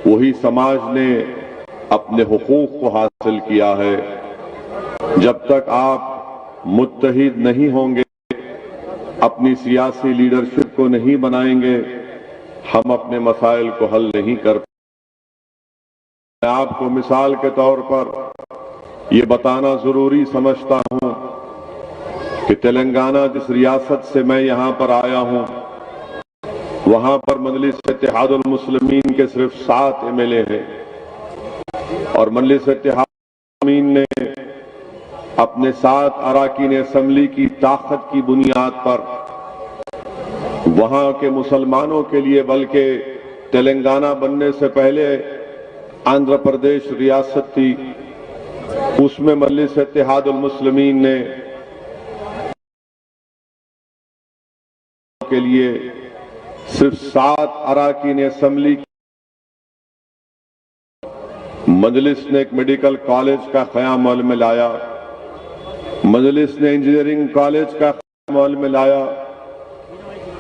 वही समाज ने अपने हुकूक को हासिल किया है। जब तक आप मुत्तहिद नहीं होंगे, अपनी सियासी लीडरशिप को नहीं बनाएंगे, हम अपने मसाइल को हल नहीं कर पाएंगे। मैं आपको मिसाल के तौर पर ये बताना जरूरी समझता हूं कि तेलंगाना जिस रियासत से मैं यहां पर आया हूं, वहां पर मजलिस इत्तेहादुल मुस्लिमीन के सिर्फ 7 एमएलए हैं और मजलिस इत्तेहादुल मुस्लिमीन ने अपने 7 अराकीन असेंबली की ताकत की बुनियाद पर वहां के मुसलमानों के लिए, बल्कि तेलंगाना बनने से पहले आंध्र प्रदेश रियासत थी, उसमें मजलिस इत्तेहादुल मुस्लिमीन ने के लिए सिर्फ 7 अराकीन असेंबली। मजलिस ने एक मेडिकल कॉलेज का क़याम अमल में लाया, मजलिस ने इंजीनियरिंग कॉलेज का क़याम अमल में लाया,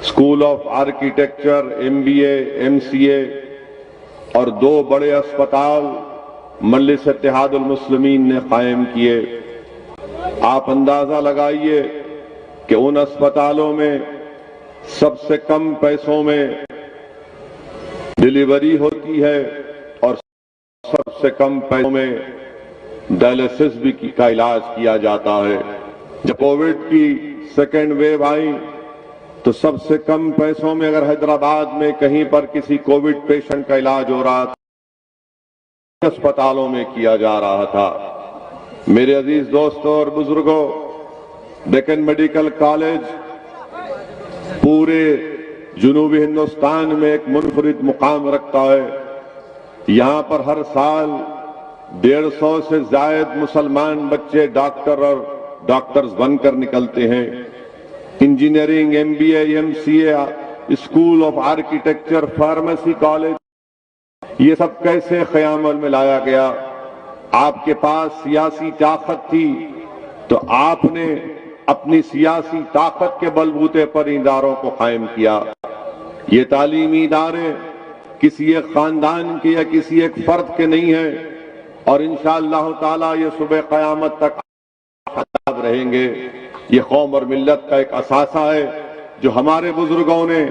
school of architecture, MBA, MCA और 2 बड़े अस्पताल मजलिस इत्तेहादुल मुस्लिमीन ने कायम किए। आप अंदाजा लगाइए कि उन अस्पतालों में सबसे कम पैसों में डिलीवरी होती है और सबसे कम पैसों में डायलिसिस भी का इलाज किया जाता है। जब कोविड की सेकेंड वेव आई तो सबसे कम पैसों में अगर हैदराबाद में कहीं पर किसी कोविड पेशेंट का इलाज हो रहा था, अस्पतालों में किया जा रहा था। मेरे अजीज दोस्तों और बुजुर्गों, डेक्कन मेडिकल कॉलेज पूरे जुनूबी हिंदुस्तान में एक मुनफरिद मुकाम रखता है। यहां पर हर साल 150 से ज्यादा मुसलमान बच्चे डॉक्टर और डॉक्टर्स बनकर निकलते हैं। Engineering, MBA, MCA, school of architecture, pharmacy college, ये सब कैसे क़याम में लाया गया? आपके पास सियासी ताकत थी तो आपने अपनी सियासी ताकत के बलबूते पर इदारों को कायम किया। ये तालीमी इदारे किसी एक खानदान के या किसी एक फर्द के नहीं है और इंशाअल्लाह ताला ये सुबह क़यामत तक आबाद रहेंगे। ये कौम और मिल्लत का एक असासा है जो हमारे बुजुर्गों ने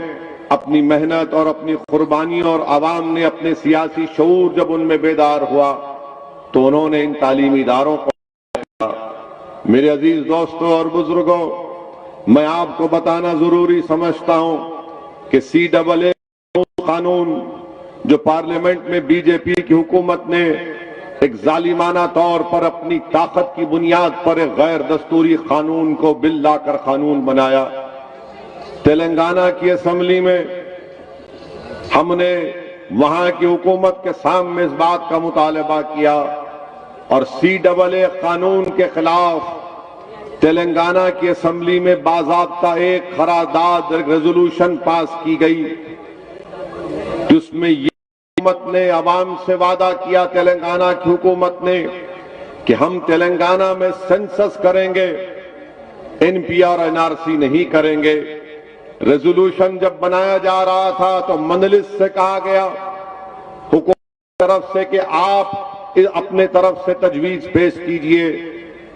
अपनी मेहनत और अपनी कुर्बानियों और आवाम ने अपने सियासी शऊर जब उनमें बेदार हुआ तो उन्होंने इन तालीमी इदारों को। मेरे अजीज दोस्तों और बुजुर्गों, मैं आपको बताना जरूरी समझता हूं कि CAA कानून जो पार्लियामेंट में बीजेपी की हुकूमत ने एक जालिमाना तौर पर अपनी ताकत की बुनियाद पर एक गैर दस्तूरी कानून को बिल लाकर कानून बनाया, तेलंगाना की असेंबली में हमने वहां की हुकूमत के सामने इस बात का मुतालबा किया और CAA कानून के खिलाफ तेलंगाना की असेंबली में बाज़ाब्ता एक करारदाद, रेजोल्यूशन पास की गई जिसमें ये हुकूमत ने अवाम से वादा किया, तेलंगाना की हुकूमत ने, कि हम तेलंगाना में सेंसस करेंगे, NPR NRC नहीं करेंगे। रेजोल्यूशन जब बनाया जा रहा था तो मजलिस से कहा गया हुकूमत की तरफ से कि आप अपने तरफ से तजवीज पेश कीजिए।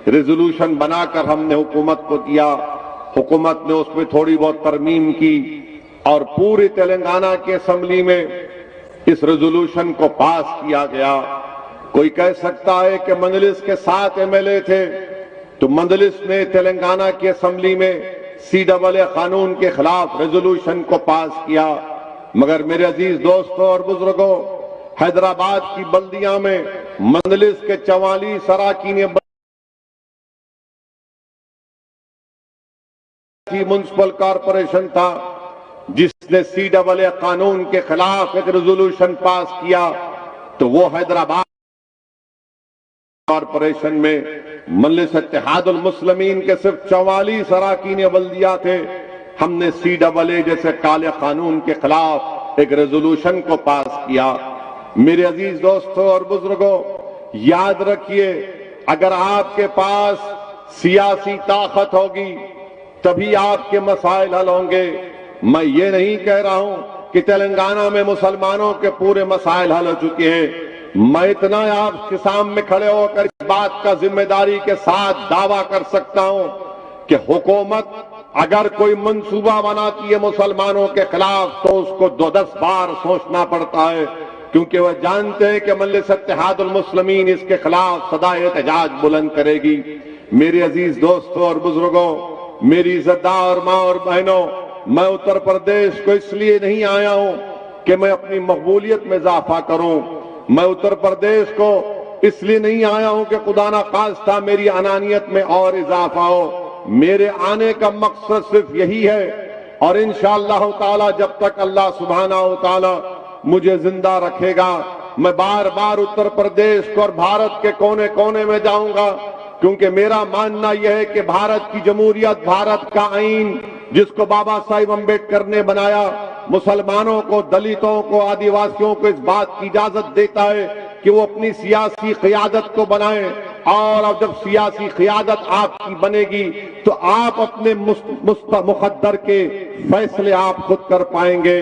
रेजोल्यूशन बनाकर हमने हुकूमत को दिया, हुकूमत ने उसमें थोड़ी बहुत तरमीम की और पूरी तेलंगाना की असेंबली में इस रेजोल्यूशन को पास किया गया। कोई कह सकता है कि मजलिस के 7 MLA थे तो मजलिस ने तेलंगाना की असेंबली में CAA कानून के खिलाफ रेजोल्यूशन को पास किया, मगर मेरे अजीज दोस्तों और बुजुर्गों, हैदराबाद की बल्दियां में मजलिस के 44 अराकीन म्युनिसिपल कॉरपोरेशन था जिसने CAA कानून के खिलाफ एक रेजोल्यूशन पास किया, तो वो हैदराबाद कॉरपोरेशन में मजलिस इत्तेहादुल मुस्लिमीन के सिर्फ 44 अराकीन बल्दिया थे। हमने CAA जैसे काले कानून के खिलाफ एक रेजोल्यूशन को पास किया। मेरे अजीज दोस्तों और बुजुर्गों, याद रखिए, अगर आपके पास सियासी ताकत होगी तभी आपके मसाइल हल होंगे। मैं ये नहीं कह रहा हूं कि तेलंगाना में मुसलमानों के पूरे मसाइल हल हो चुके हैं। मैं इतना आपके सामने खड़े होकर इस बात का जिम्मेदारी के साथ दावा कर सकता हूं कि हुकूमत अगर कोई मंसूबा बनाती है मुसलमानों के खिलाफ तो उसको 2-10 बार सोचना पड़ता है, क्योंकि वह जानते हैं कि मजलिस इत्तेहादुल मुस्लिमीन इसके खिलाफ सदा एहतजाज बुलंद करेगी। मेरे अजीज दोस्तों और बुजुर्गों, मेरी इज्जतदार माँ और बहनों, मैं उत्तर प्रदेश को इसलिए नहीं आया हूं कि मैं अपनी मकबूलियत में इजाफा करूं। मैं उत्तर प्रदेश को इसलिए नहीं आया हूं कि खुदा ना खास्ता मेरी अनानियत में और इजाफा हो। मेरे आने का मकसद सिर्फ यही है, और इंशाअल्लाह ताला जब तक अल्लाह सुब्हानहू ताला मुझे जिंदा रखेगा, मैं बार बार उत्तर प्रदेश को और भारत के कोने कोने में जाऊंगा, क्योंकि मेरा मानना यह है कि भारत की जमहूरियत, भारत का आईन जिसको बाबा साहिब अम्बेडकर ने बनाया, मुसलमानों को, दलितों को, आदिवासियों को इस बात की इजाजत देता है कि वो अपनी सियासी क़ियादत को बनाएं। और अब जब सियासी क़ियादत आपकी बनेगी तो आप अपने मुक़द्दर के फैसले आप खुद कर पाएंगे।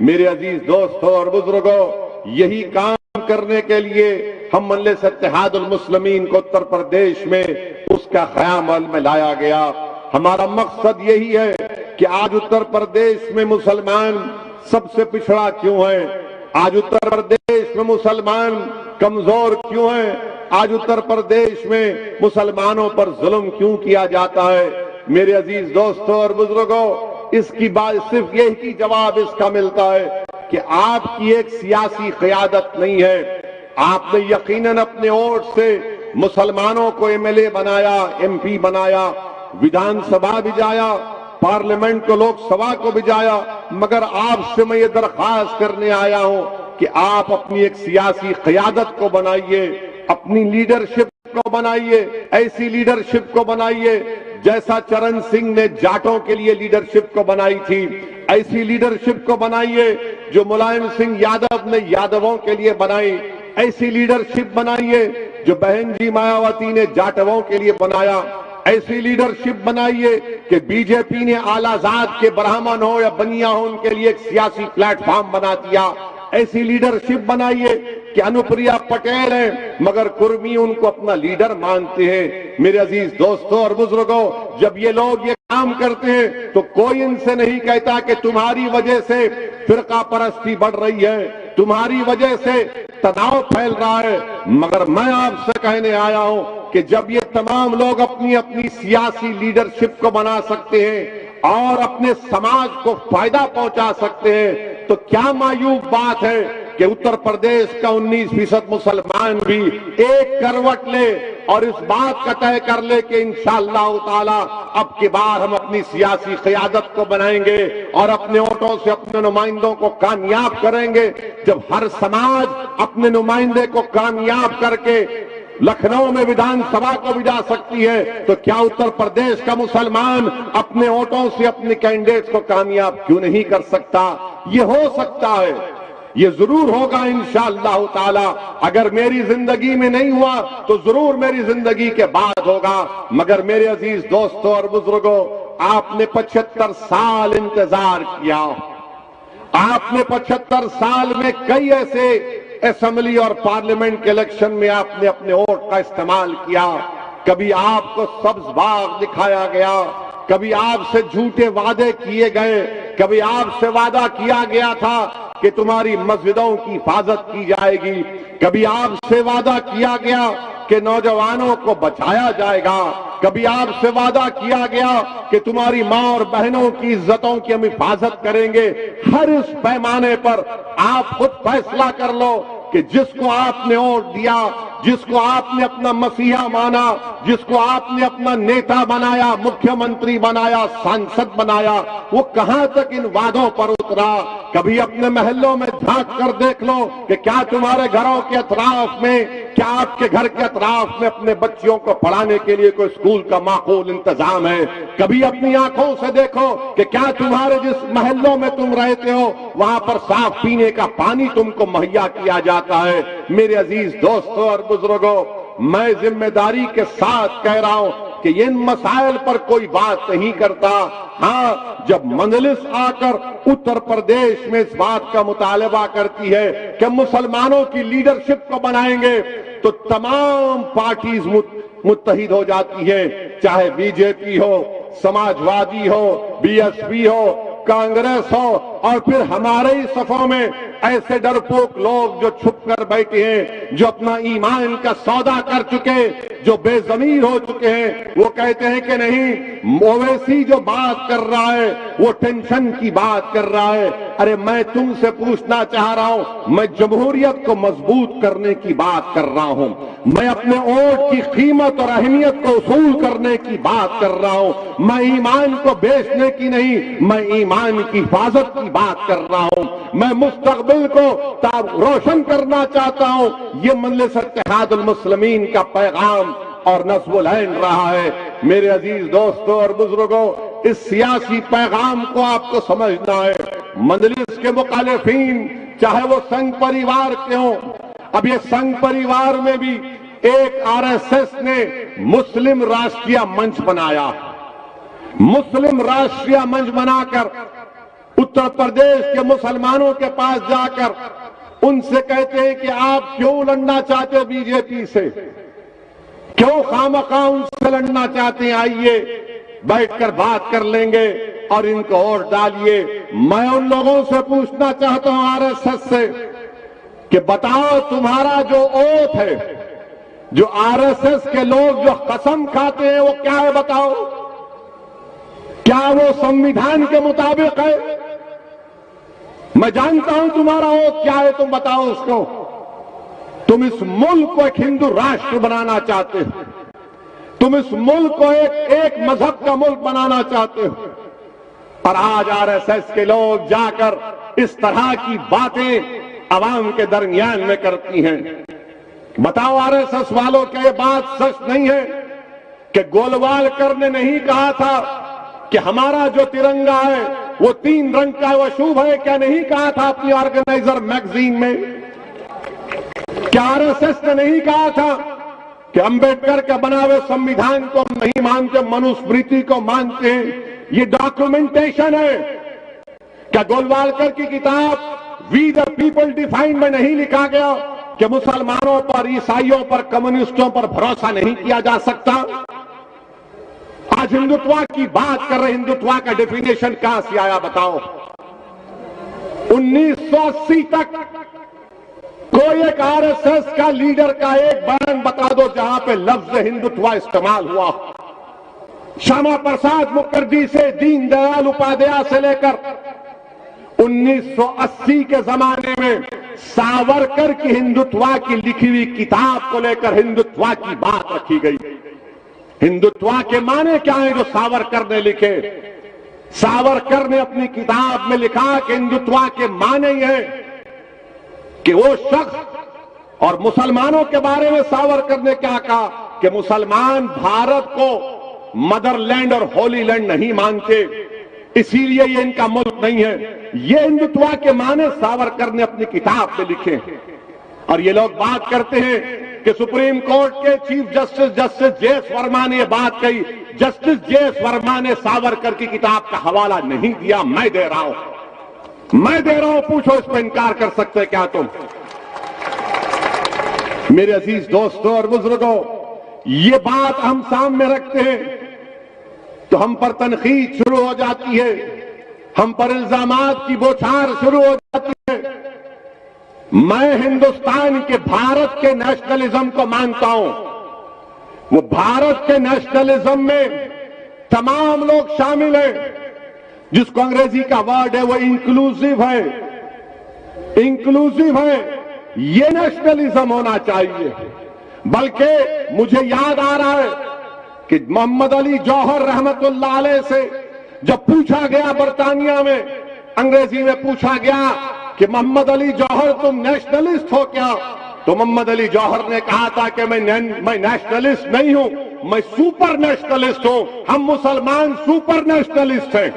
मेरे अजीज दोस्तों और बुजुर्गों, यही काम करने के लिए हम मजलिस इत्तेहादुल मुस्लिमीन को उत्तर प्रदेश में उसका क़याम में लाया गया। हमारा मकसद यही है कि आज उत्तर प्रदेश में मुसलमान सबसे पिछड़ा क्यों है, आज उत्तर प्रदेश में मुसलमान कमजोर क्यों है, आज उत्तर प्रदेश में मुसलमानों पर जुल्म क्यों किया जाता है। मेरे अजीज दोस्तों और बुजुर्गों, इसकी बात सिर्फ यही जवाब इसका मिलता है कि आपकी एक सियासी क़ियादत नहीं है। आपने यकीनन अपने वोट से मुसलमानों को एमएलए बनाया, एमपी बनाया, विधानसभा भिजाया, पार्लियामेंट को, लोकसभा को भिजाया, मगर आपसे मैं ये दरख्वास्त करने आया हूं कि आप अपनी एक सियासी क़ियादत को बनाइए, अपनी लीडरशिप को बनाइए, ऐसी लीडरशिप को बनाइए जैसा चरण सिंह ने जाटों के लिए लीडरशिप को बनाई थी, ऐसी लीडरशिप को बनाइए जो मुलायम सिंह यादव ने यादवों के लिए बनाई, ऐसी लीडरशिप बनाइए जो बहन जी मायावती ने जाटवों के लिए बनाया, ऐसी लीडरशिप बनाइए कि बीजेपी ने आलाजाद के ब्राह्मण हो या बनिया हो उनके लिए एक सियासी प्लेटफॉर्म बना दिया, ऐसी लीडरशिप बनाइए कि अनुप्रिया पटेल है मगर कुर्मी उनको अपना लीडर मानते हैं। मेरे अजीज दोस्तों और बुजुर्गों, जब ये लोग ये काम करते हैं तो कोई इनसे नहीं कहता कि तुम्हारी वजह से फिरका परस्ती बढ़ रही है, तुम्हारी वजह से तनाव फैल रहा है, मगर मैं आपसे कहने आया हूं कि जब ये तमाम लोग अपनी अपनी सियासी लीडरशिप को बना सकते हैं और अपने समाज को फायदा पहुंचा सकते हैं, तो क्या मायूब बात है कि उत्तर प्रदेश का 19% मुसलमान भी एक करवट ले और इस बात का तय कर ले कि इंशाअल्लाह ताला अब की बार हम अपनी सियासी क़ियादत को बनाएंगे और अपने वोटों से अपने नुमाइंदों को कामयाब करेंगे। जब हर समाज अपने नुमाइंदे को कामयाब करके लखनऊ में विधानसभा को भी जा सकती है, तो क्या उत्तर प्रदेश का मुसलमान अपने वोटों से अपने कैंडिडेट को कामयाब क्यों नहीं कर सकता? ये हो सकता है, ये जरूर होगा इंशाअल्लाह ताला। अगर मेरी जिंदगी में नहीं हुआ तो जरूर मेरी जिंदगी के बाद होगा। मगर मेरे अजीज दोस्तों और बुजुर्गों, आपने 75 साल इंतजार किया, आपने 75 साल में कई ऐसे असेंबली और पार्लियामेंट के इलेक्शन में आपने अपने वोट का इस्तेमाल किया। कभी आपको सब्ज बाग दिखाया गया, कभी आपसे झूठे वादे किए गए, कभी आपसे वादा किया गया था कि तुम्हारी मस्जिदों की हिफाजत की जाएगी, कभी आपसे वादा किया गया कि नौजवानों को बचाया जाएगा, कभी आपसे वादा किया गया कि तुम्हारी मां और बहनों की इज्जतों की हम हिफाजत करेंगे। हर इस पैमाने पर आप खुद फैसला कर लो कि जिसको आपने वोट दिया, जिसको आपने अपना मसीहा माना, जिसको आपने अपना नेता बनाया, मुख्यमंत्री बनाया, सांसद बनाया, वो कहां तक इन वादों पर उतरा। कभी अपने महल्लों में झांक कर देख लो कि क्या तुम्हारे घरों के अतराफ में, क्या आपके घर के अतराफ में अपने बच्चियों को पढ़ाने के लिए कोई स्कूल का माकूल इंतजाम है? कभी अपनी आंखों से देखो कि क्या तुम्हारे जिस महल्लों में तुम रहते हो वहां पर साफ पीने का पानी तुमको मुहैया किया जाता है? मेरे अजीज दोस्तों और बुजुर्गों, मैं जिम्मेदारी के साथ कह रहा हूं, कि इन मसाइल पर कोई बात नहीं करता। हाँ, जब मजलिस आकर उत्तर प्रदेश में इस बात का मुतालबा करती है कि मुसलमानों की लीडरशिप को बनाएंगे, तो तमाम पार्टीज मुत्तहिद हो जाती है, चाहे बीजेपी हो, समाजवादी हो, बीएसपी हो, कांग्रेस हो, और फिर हमारे ही सफों में ऐसे डरपोक लोग जो छुप कर बैठे हैं, जो अपना ईमान का सौदा कर चुके, जो बेजमीर हो चुके हैं, वो कहते हैं कि नहीं, ओवैसी जो बात कर रहा है वो टेंशन की बात कर रहा है। अरे मैं तुमसे पूछना चाह रहा हूं, मैं जमहूरियत को मजबूत करने की बात कर रहा हूं, मैं अपने वोट की कीमत और अहमियत को उसूल करने की बात कर रहा हूं, मैं ईमान को बेचने की नहीं, मैं ईमान की हिफाजत की बात कर रहा हूं, मैं मुस्तकबिल को रोशन करना चाहता हूं। ये मजलिस इत्तेहादुल मुस्लिमीन का पैगाम और नस्बुल ऐन रहा है। मेरे अजीज दोस्तों और बुजुर्गों, इस सियासी पैगाम को आपको समझना है। मजलिस के मुखालिफीन चाहे वो संघ परिवार के हों, अब ये संघ परिवार में भी एक आरएसएस ने मुस्लिम राष्ट्रीय मंच बनाया। मुस्लिम राष्ट्रीय मंच बनाकर उत्तर प्रदेश के मुसलमानों के पास जाकर उनसे कहते हैं कि आप क्यों लड़ना चाहते हो बीजेपी से, क्यों खामखा उनसे लड़ना चाहते हैं, आइए बैठकर बात कर लेंगे और इनको वोट डालिए। मैं उन लोगों से पूछना चाहता हूं आरएसएस से कि बताओ, तुम्हारा जो ओथ है, जो आरएसएस के लोग जो कसम खाते हैं, वो क्या है बताओ? क्या वो संविधान के मुताबिक है? मैं जानता हूं तुम्हारा ओथ क्या है, तुम बताओ उसको। तुम इस मुल्क को एक हिंदू राष्ट्र बनाना चाहते हो, तुम इस मुल्क को एक मजहब का मुल्क बनाना चाहते हो, और आज आरएसएस के लोग जाकर इस तरह की बातें अवाम के दरमियान में करती हैं। बताओ आरएसएस वालों, क्या ये बात सच नहीं है कि गोलवालकर ने नहीं कहा था कि हमारा जो तिरंगा है वो 3 रंग का है, वो शुभ है? क्या नहीं कहा था अपनी ऑर्गेनाइजर मैगजीन में? क्या आरएसएस ने नहीं कहा था कि अंबेडकर के बनावे संविधान को हम नहीं मानते, मनुस्मृति को मानते हैं? ये डॉक्यूमेंटेशन है। क्या गोलवालकर की किताब वी द पीपल डिफाइंड में नहीं लिखा गया कि मुसलमानों पर, ईसाइयों पर, कम्युनिस्टों पर भरोसा नहीं किया जा सकता? आज हिंदुत्व की बात कर रहे, हिंदुत्व का डेफिनेशन कहां से आया बताओ? 1980 तक कोई एक आरएसएस का लीडर का एक बयान बता दो जहां पे लफ्ज हिंदुत्व इस्तेमाल हुआ। श्यामा प्रसाद मुखर्जी से दीनदयाल उपाध्याय से लेकर 1980 के जमाने में सावरकर की हिंदुत्व की लिखी हुई किताब को लेकर हिंदुत्व की बात रखी गई। हिंदुत्व के माने क्या है जो सावरकर ने लिखे? सावरकर ने अपनी किताब में लिखा कि हिंदुत्व के माने ही है कि वो शख्स, और मुसलमानों के बारे में सावरकर ने क्या कहा कि मुसलमान भारत को मदरलैंड और होली लैंड नहीं मानते, इसीलिए ये इनका मुल्क नहीं है। ये हिंदुत्व के माने सावरकर ने अपनी किताब में लिखे। और ये लोग बात करते हैं कि सुप्रीम कोर्ट के चीफ जस्टिस जेएस वर्मा ने ये बात कही। जस्टिस जेएस वर्मा ने सावरकर की किताब का हवाला नहीं दिया, मैं दे रहा हूं, मैं दे रहा हूं। पूछो, इस पर इनकार कर सकते क्या तुम? मेरे अजीज दोस्तों और बुजुर्गों, ये बात हम सामने रखते हैं तो हम पर तनकीद शुरू हो जाती है, हम पर इल्जामात की बौछार शुरू हो जाती है। मैं हिंदुस्तान के, भारत के नेशनलिज्म को मानता हूं। वो भारत के नेशनलिज्म में तमाम लोग शामिल हैं, जिसको अंग्रेजी का वर्ड है वो इंक्लूसिव है, इंक्लूसिव है। ये नेशनलिज्म होना चाहिए। बल्कि मुझे याद आ रहा है कि मोहम्मद अली जौहर रहमतुल्लाह अलैह से जब पूछा गया, बरतानिया में अंग्रेजी में पूछा गया कि मोहम्मद अली जौहर तुम नेशनलिस्ट हो क्या, तो मोहम्मद अली जौहर ने कहा था कि मैं नेशनलिस्ट नहीं हूं, मैं सुपर नेशनलिस्ट हूं। हम मुसलमान सुपर नेशनलिस्ट हैं,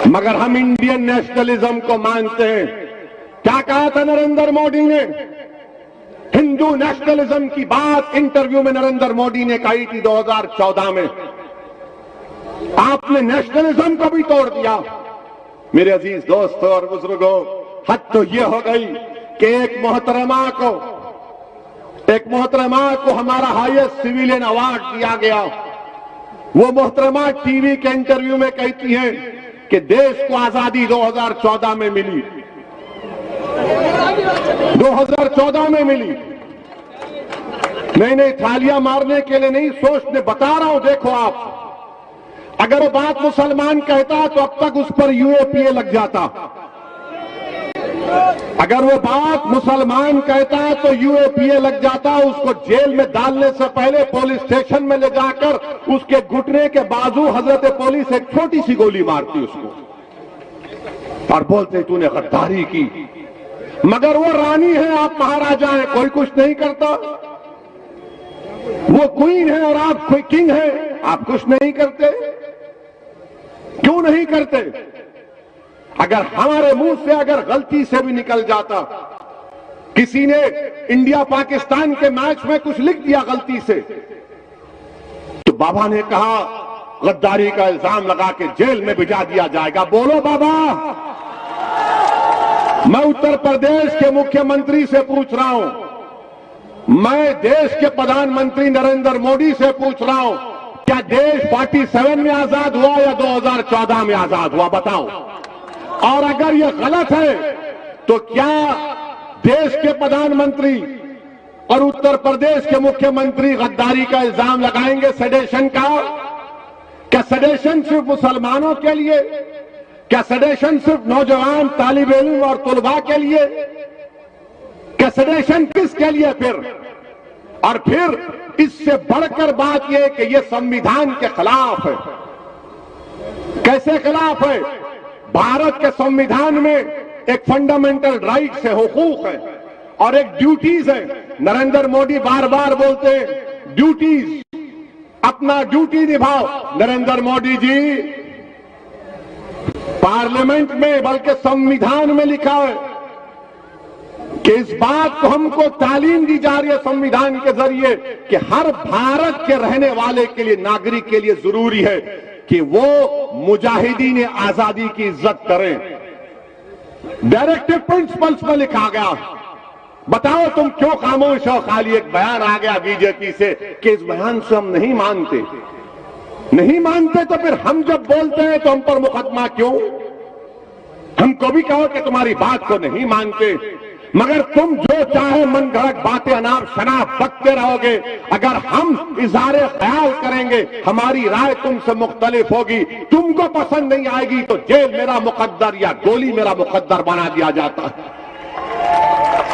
मगर हम इंडियन नेशनलिज्म को मानते हैं। क्या कहा था नरेंद्र मोदी ने? हिंदू नेशनलिज्म की बात इंटरव्यू में नरेंद्र मोदी ने कही थी 2014 में। आपने नेशनलिज्म को भी तोड़ दिया। मेरे अजीज दोस्तों और बुजुर्गों, हद तो ये हो गई कि एक मोहतरमा को हमारा हाईएस्ट सिविलियन अवार्ड दिया गया। वो मोहतरमा टीवी के इंटरव्यू में कहती हैं कि देश को आजादी 2014 में मिली, 2014 में मिली। नहीं, थालियां मारने के लिए नहीं, सोचने बता रहा हूं। देखो आप, अगर वो बात मुसलमान कहता तो अब तक उस पर यूएपीए लग जाता। अगर वो बात मुसलमान कहता तो यूएपीए लग जाता। उसको जेल में डालने से पहले पुलिस स्टेशन में ले जाकर उसके घुटने के बाजू हजरत पुलिस एक छोटी सी गोली मारती उसको और बोलते तूने गद्दारी की। मगर वो रानी है, आप महाराजा हैं, कोई कुछ नहीं करता। वो क्वीन है और आप कोई किंग है, आप कुछ नहीं करते। क्यों नहीं करते? अगर हमारे मुंह से अगर गलती से भी निकल जाता, किसी ने इंडिया पाकिस्तान के मैच में कुछ लिख दिया गलती से, तो बाबा ने कहा गद्दारी का इल्जाम लगा के जेल में भिजा दिया जाएगा। बोलो बाबा। मैं उत्तर प्रदेश के मुख्यमंत्री से पूछ रहा हूं, मैं देश के प्रधानमंत्री नरेंद्र मोदी से पूछ रहा हूं, क्या देश 47 में आजाद हुआ या 2014 में आजाद हुआ? बताओ। और अगर यह गलत है तो क्या देश के प्रधानमंत्री और उत्तर प्रदेश के मुख्यमंत्री गद्दारी का इल्जाम लगाएंगे सेडेशन का? क्या सेडेशन सिर्फ मुसलमानों के लिए? क्या सेडेशन सिर्फ नौजवान तालिब इल्म और तुलबा के लिए? क्या सेडेशन किसके लिए फिर? और फिर इससे बढ़कर बात यह कि यह संविधान के खिलाफ है। कैसे खिलाफ है? भारत के संविधान में एक फंडामेंटल राइट्स है, हुकूक है और एक ड्यूटीज है। नरेंद्र मोदी बार बार बोलते हैं ड्यूटीज, अपना ड्यूटी निभाओ। नरेंद्र मोदी जी, पार्लियामेंट में बल्कि संविधान में लिखा है कि इस बात को हमको तालीम दी जा रही है संविधान के जरिए कि हर भारत के रहने वाले के लिए, नागरिक के लिए जरूरी है कि वो मुजाहिदीन आजादी की इज्जत करें। डायरेक्टिव प्रिंसिपल्स में लिखा गया। बताओ तुम क्यों खामोश हो? खाली एक बयान आ गया बीजेपी से कि इस बयान से हम नहीं मानते। नहीं मानते तो फिर हम जब बोलते हैं तो हम पर मुकदमा क्यों? हमको भी कहो कि तुम्हारी बात को नहीं मानते, मगर तुम जो चाहे मन गढ़ंत बातें अनाप शनाप बकते रहोगे। अगर हम इज़हारे ख्याल करेंगे, हमारी राय तुमसे मुख्तलिफ होगी, तुमको पसंद नहीं आएगी तो जेल मेरा मुकद्दर या गोली मेरा मुकद्दर बना दिया जाता है।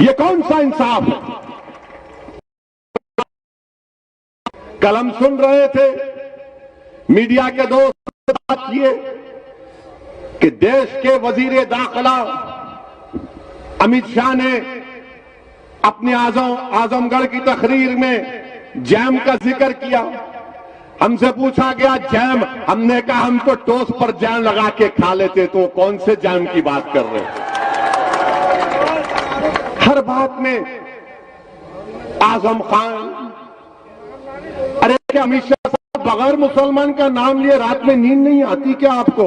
ये कौन सा इंसाफ है? कल हम सुन रहे थे मीडिया के दोस्त बात किए कि देश के वजीर दाखिला अमित शाह ने अपने आजमगढ़ की तकरीर में जैम का जिक्र किया। हमसे पूछा गया जैम, हमने कहा हम तो टोस्ट पर जैम लगा के खा लेते। तो कौन से जैम की बात कर रहे हैं? हर बात में आजम खान। अरे क्या अमित शाह साहब बगैर मुसलमान का नाम लिए रात में नींद नहीं आती क्या आपको?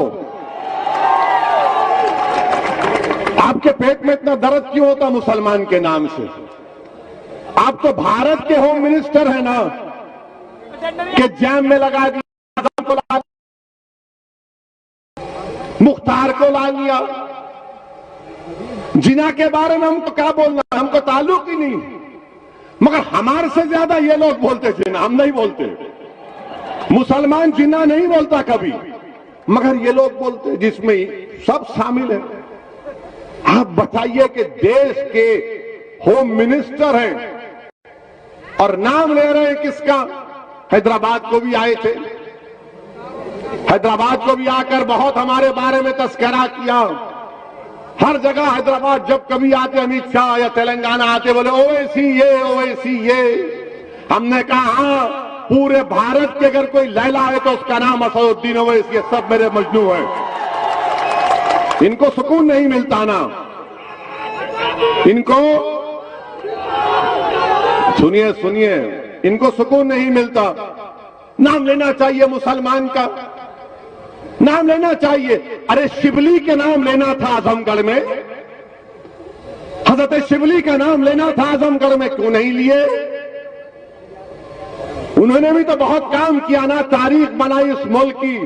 आपके पेट में इतना दर्द क्यों होता मुसलमान के नाम से? आप तो भारत के होम मिनिस्टर हैं ना, कि जैम में लगा दिया, आजम को ला मुख्तार को ला लिया। जिना के बारे में हमको क्या बोलना, हमको ताल्लुक ही नहीं। मगर हमारे से ज्यादा ये लोग बोलते जिना, हम नहीं बोलते। मुसलमान जिना नहीं बोलता कभी, मगर ये लोग बोलते, जिसमें सब शामिल है। आप बताइए कि देश के होम मिनिस्टर हैं और नाम ले रहे हैं किसका? हैदराबाद को भी आए थे, हैदराबाद को भी आकर बहुत हमारे बारे में तस्करा किया। हर जगह हैदराबाद जब कभी आते अमित शाह या तेलंगाना आते बोले ओवैसी ये, ओवैसी ये। हमने कहा हाँ, पूरे भारत के अगर कोई लैला है तो उसका नाम असदुद्दीन ओवैसी है, सब मेरे मजनू हैं। इनको सुकून नहीं मिलता ना, इनको सुनिए सुनिए, इनको सुकून नहीं मिलता। नाम लेना चाहिए मुसलमान का, नाम लेना चाहिए। अरे शिबली के नाम लेना था आजमगढ़ में, हजरत शिबली का नाम लेना था आजमगढ़ में, क्यों नहीं लिए? उन्होंने भी तो बहुत काम किया ना, तारीख बनाई इस मुल्क की,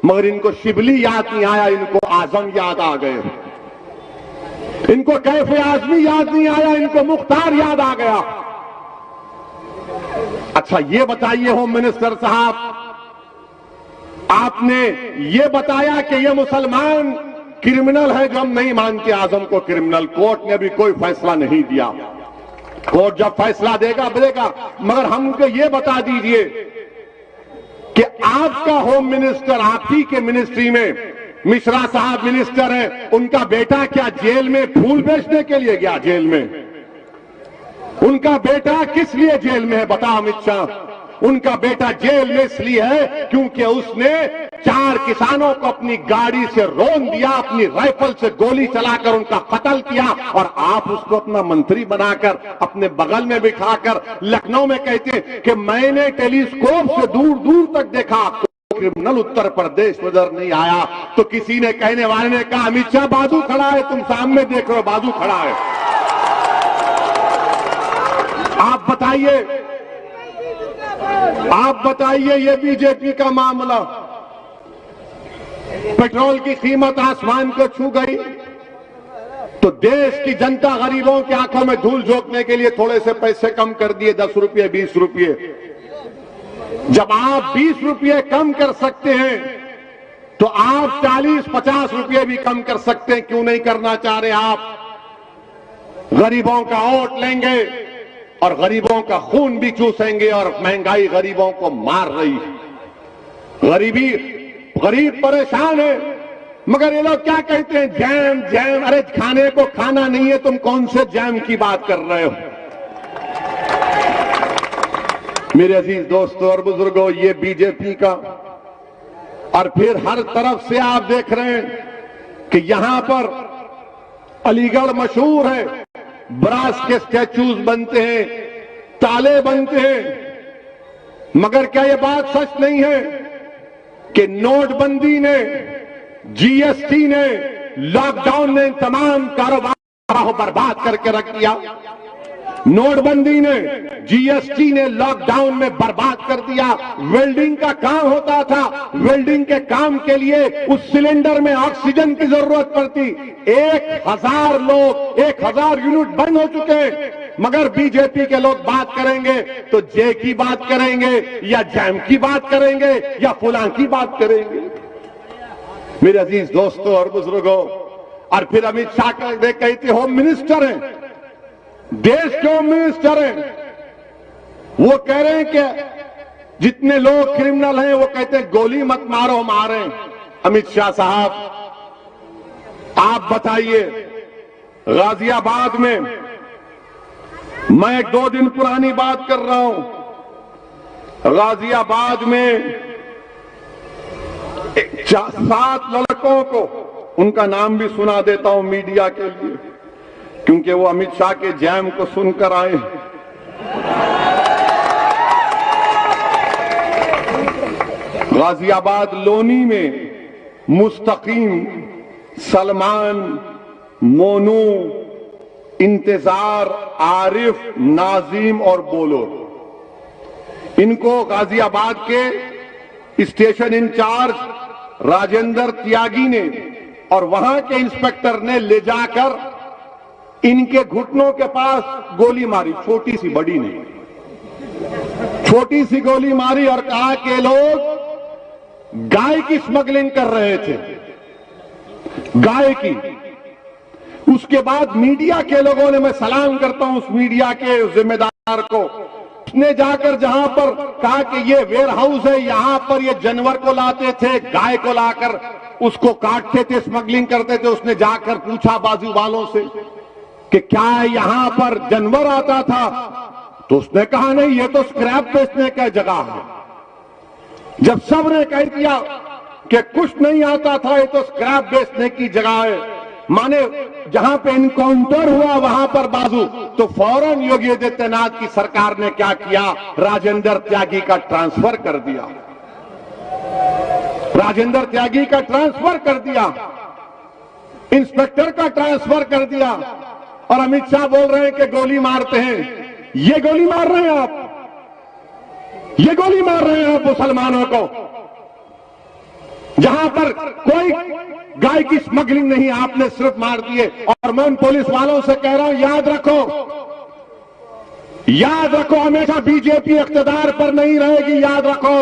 मगर इनको शिबली याद नहीं आया, इनको आजम याद आ गए। इनको कैफे आजमी याद नहीं आया, इनको मुख्तार याद आ गया। अच्छा ये बताइए होम मिनिस्टर साहब, आपने ये बताया कि ये मुसलमान क्रिमिनल है जो हम नहीं मानते आजम को क्रिमिनल। कोर्ट ने अभी कोई फैसला नहीं दिया, कोर्ट जब फैसला देगा देगा, मगर हमको ये बता दीजिए कि आपका होम मिनिस्टर, आप ही के मिनिस्ट्री में मिश्रा साहब मिनिस्टर हैं, उनका बेटा क्या जेल में फूल बेचने के लिए गया? जेल में उनका बेटा किस लिए जेल में है बता अमित शाह? उनका बेटा जेल में इसलिए है क्योंकि उसने 4 किसानों को अपनी गाड़ी से रौंद दिया, अपनी राइफल से गोली चलाकर उनका कत्ल किया, और आप उसको अपना मंत्री बनाकर अपने बगल में बिठाकर लखनऊ में कहते हैं कि मैंने टेलीस्कोप से दूर दूर तक देखा, क्रिमिनल उत्तर प्रदेश नजर नहीं आया। तो किसी ने, कहने वाले ने कहा अमित शाह बाजू खड़ा है, तुम सामने देख रहे हो बाजू खड़ा है। आप बताइए ये बीजेपी का मामला, पेट्रोल की कीमत आसमान को छू गई तो देश की जनता गरीबों की आंखों में धूल झोंकने के लिए थोड़े से पैसे कम कर दिए, 10 रुपये 20 रुपये। जब आप 20 रुपये कम कर सकते हैं तो आप 40-50 रुपये भी कम कर सकते हैं, क्यों नहीं करना चाह रहे आप? गरीबों का वोट लेंगे और गरीबों का खून भी चूसेंगे, और महंगाई गरीबों को मार रही है। गरीब परेशान है, मगर ये लोग क्या कहते हैं? Jam jam. अरे खाने को खाना नहीं है, तुम कौन से जैम की बात कर रहे हो? मेरे अजीज दोस्तों और बुजुर्गों, ये बीजेपी का, और फिर हर तरफ से आप देख रहे हैं कि यहां पर अलीगढ़ मशहूर है, ब्रास के स्टैचूज बनते हैं, ताले बनते हैं, मगर क्या यह बात सच नहीं है कि नोटबंदी ने, जीएसटी ने, लॉकडाउन ने तमाम कारोबार को बर्बाद करके रख दिया? नोटबंदी ने, जीएसटी ने लॉकडाउन में बर्बाद कर दिया। वेल्डिंग का काम होता था, वेल्डिंग के काम के लिए उस सिलेंडर में ऑक्सीजन की जरूरत पड़ती। 1000 लोग, 1000 यूनिट बंद हो चुके हैं, मगर बीजेपी के लोग बात करेंगे तो जे की बात करेंगे, या जैम की बात करेंगे, या फुलां की बात करेंगे। मेरे अजीज दोस्तों और बुजुर्गों, और फिर अमित शाह कहते होम मिनिस्टर हैं, देश के होम मिनिस्टर हैं, वो कह रहे हैं कि जितने लोग क्रिमिनल हैं वो कहते हैं गोली मत मारो, मारे। अमित शाह साहब आप बताइए, गाजियाबाद में, मैं 2 दिन पुरानी बात कर रहा हूं, गाजियाबाद में 7 लड़कों को, उनका नाम भी सुना देता हूं मीडिया के लिए, क्योंकि वो अमित शाह के जैम को सुनकर आए। गाजियाबाद लोनी में मुस्तकीम, सलमान, मोनू, इंतजार, आरिफ, नाजीम और बोलो, इनको गाजियाबाद के स्टेशन इंचार्ज राजेंद्र त्यागी ने और वहां के इंस्पेक्टर ने ले जाकर इनके घुटनों के पास गोली मारी, छोटी सी, बड़ी नहीं, छोटी सी गोली मारी, और कहा कि लोग गाय की स्मगलिंग कर रहे थे, गाय की। उसके बाद मीडिया के लोगों ने, मैं सलाम करता हूं उस मीडिया के जिम्मेदार को, उसने जाकर जहां पर कहा कि ये वेयर हाउस है, यहां पर ये जानवर को लाते थे, गाय को लाकर उसको काटते थे, स्मगलिंग करते थे। उसने जाकर पूछा बाजू वालों से कि क्या यहां पर जानवर आता था? तो उसने कहा नहीं, ये तो स्क्रैप बेचने का जगह है। जब सबने कह दिया कि कुछ नहीं आता था, ये तो स्क्रैप बेचने की जगह है, माने जहां पे इनकाउंटर हुआ वहां पर बाजू, तो फौरन योगी आदित्यनाथ की सरकार ने क्या किया, राजेंद्र त्यागी का ट्रांसफर कर दिया, राजेंद्र त्यागी का ट्रांसफर कर दिया, इंस्पेक्टर का ट्रांसफर कर दिया। और अमित शाह बोल रहे हैं कि गोली मारते हैं। ये गोली मार रहे हैं आप, ये गोली मार रहे हैं आप मुसलमानों को, जहां पर कोई गाय की स्मगलिंग नहीं, आपने सिर्फ मार दिए। और मैं उन पुलिस वालों से कह रहा हूं, याद रखो, याद रखो, हमेशा बीजेपी इख्तियार पर नहीं रहेगी, याद रखो,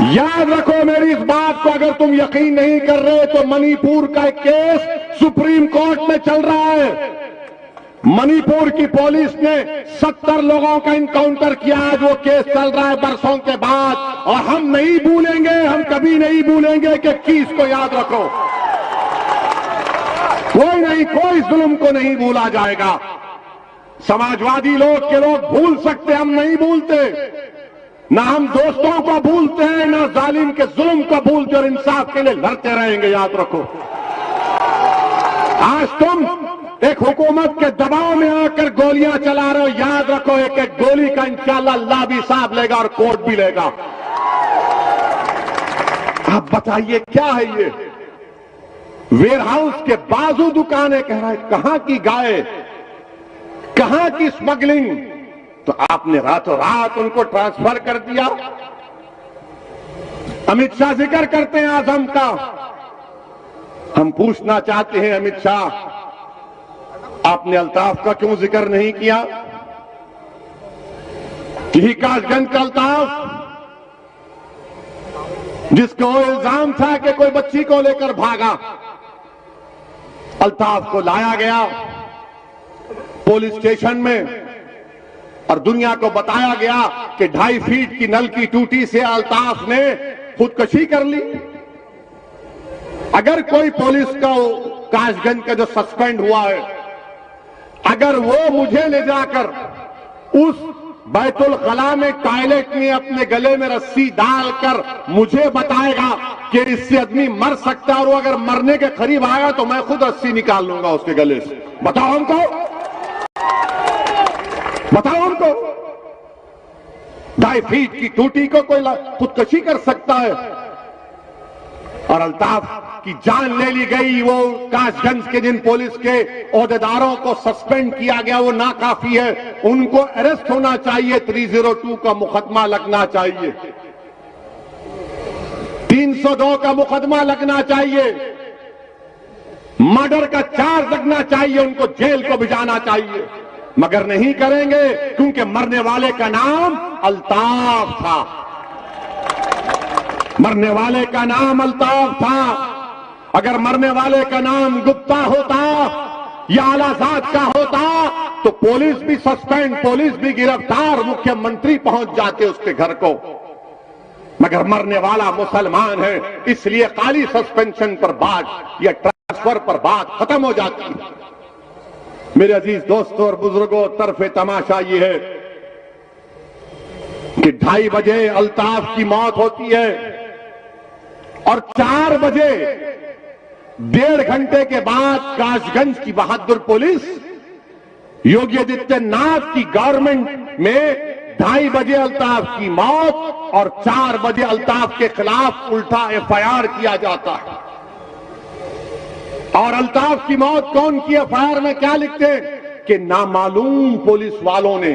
याद रखो मेरी इस बात को। अगर तुम यकीन नहीं कर रहे तो मणिपुर का एक केस सुप्रीम कोर्ट में चल रहा है। मणिपुर की पुलिस ने 70 लोगों का इनकाउंटर किया, आज वो केस चल रहा है बरसों के बाद। और हम नहीं भूलेंगे, हम कभी नहीं भूलेंगे कि किस को याद रखो, कोई नहीं, कोई जुल्म को नहीं भूला जाएगा। समाजवादी लोग के लोग भूल सकते, हम नहीं भूलते, ना हम दोस्तों को भूलते हैं, ना जालिम के जुल्म को भूलते, और इंसाफ के लिए लड़ते रहेंगे, याद रखो। आज तुम एक हुकूमत के दबाव में आकर गोलियां चला रहे हो, याद रखो, एक एक गोली का इंशाअल्लाह अल्लाह भी हिसाब लेगा और कोर्ट भी लेगा। आप बताइए क्या है ये? वेयरहाउस के बाजू दुकानें, कह रहा है कहां की गाय, कहां की स्मगलिंग, तो आपने रातों रात उनको ट्रांसफर कर दिया। अमित शाह जिक्र करते हैं आजम का, हम पूछना चाहते हैं अमित शाह, आपने अल्ताफ का क्यों जिक्र नहीं किया? यही कासगंज का अल्ताफ जिसको इल्जाम था कि कोई बच्ची को लेकर भागा, अल्ताफ को लाया गया पुलिस स्टेशन में और दुनिया को बताया गया कि 2.5 फीट की नल की टूटी से अल्ताफ ने खुदकुशी कर ली। अगर कोई पुलिस का कासगंज का जो सस्पेंड हुआ है, अगर वो मुझे ले जाकर उस बैतुल खला में टॉयलेट में अपने गले में रस्सी डालकर मुझे बताएगा कि इससे आदमी मर सकता है, और वो अगर मरने के करीब आएगा तो मैं खुद रस्सी निकाल लूंगा उसके गले से, बताओ हमको, बताओ हमको। 2.5 फीट की टूटी को कोई खुदकुशी कर सकता है? और अल्ताफ की जान ले ली गई। वो कासगंज के जिन पुलिस के ओहदेदारों को सस्पेंड किया गया वो नाकाफी है, उनको अरेस्ट होना चाहिए, 302 का मुकदमा लगना चाहिए, 302 का मुकदमा लगना चाहिए, मर्डर का चार्ज लगना चाहिए, उनको जेल को भिजाना चाहिए, मगर नहीं करेंगे क्योंकि मरने वाले का नाम अल्ताफ था, मरने वाले का नाम अल्ताफ था। अगर मरने वाले का नाम गुप्ता होता या आलाजाद का होता तो पुलिस भी सस्पेंड, पुलिस भी गिरफ्तार, मुख्यमंत्री पहुंच जाते उसके घर को, मगर मरने वाला मुसलमान है, इसलिए खाली सस्पेंशन पर बात या ट्रांसफर पर बात खत्म हो जाती है। मेरे अजीज दोस्तों और बुजुर्गों, तरफे तमाशा ये है कि 2:30 बजे अल्ताफ की मौत होती है और 4 बजे 1.5 घंटे के बाद कासगंज की बहादुर पुलिस योगी आदित्यनाथ की गवर्नमेंट में 2:30 बजे अल्ताफ की मौत और 4 बजे अल्ताफ के खिलाफ उल्टा FIR किया जाता है। और अल्ताफ की मौत कौन की? FIR में क्या लिखते हैं कि नामालूम पुलिस वालों ने,